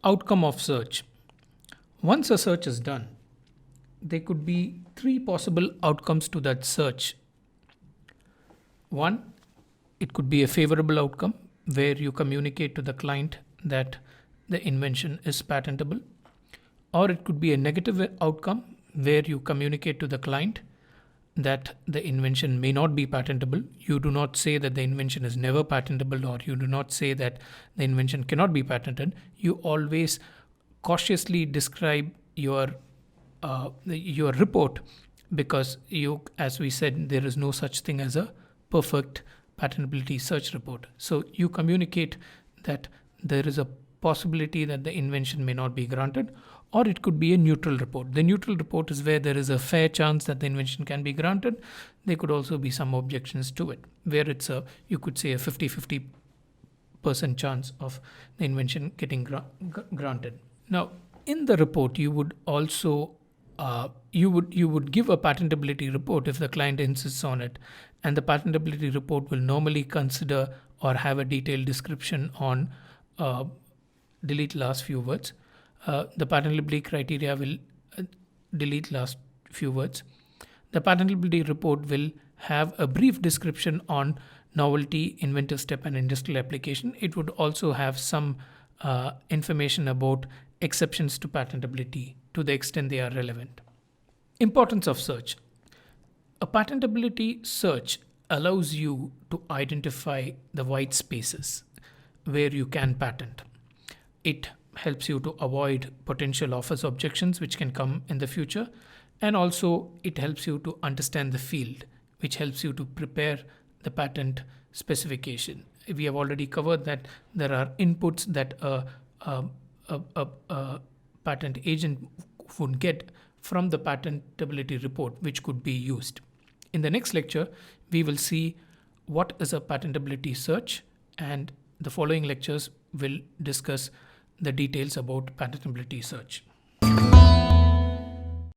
Outcome of search. Once a search is done, there could be three possible outcomes to that search. One, it could be a favorable outcome where you communicate to the client that the invention is patentable, or it could be a negative outcome where you communicate to the client that the invention may not be patentable. You do not say that the invention is never patentable, or you do not say that the invention cannot be patented. You always cautiously describe your report, because you, as we said, there is no such thing as a perfect patentability search report. So you communicate that there is a possibility that the invention may not be granted, or it could be a neutral report. The neutral report is where there is a fair chance that the invention can be granted. There could also be some objections to it, where it's a, you could say, a 50-50% chance of the invention getting granted. Now, in the report, you would also you would give a patentability report if the client insists on it, and the patentability report will normally consider or have a detailed description on delete last few words. The patentability criteria will delete last few words. The patentability report will have a brief description on novelty, inventive step, and industrial application. It would also have some information about exceptions to patentability to the extent they are relevant. Importance of search. A patentability search allows you to identify the white spaces where you can patent. It helps you to avoid potential offers objections which can come in the future, and also it helps you to understand the field, which helps you to prepare the patent specification. We have already covered that there are inputs that a patent agent would get from the patentability report, which could be used. In the next lecture, we will see what is a patentability search, and the following lectures will discuss the details about patentability search.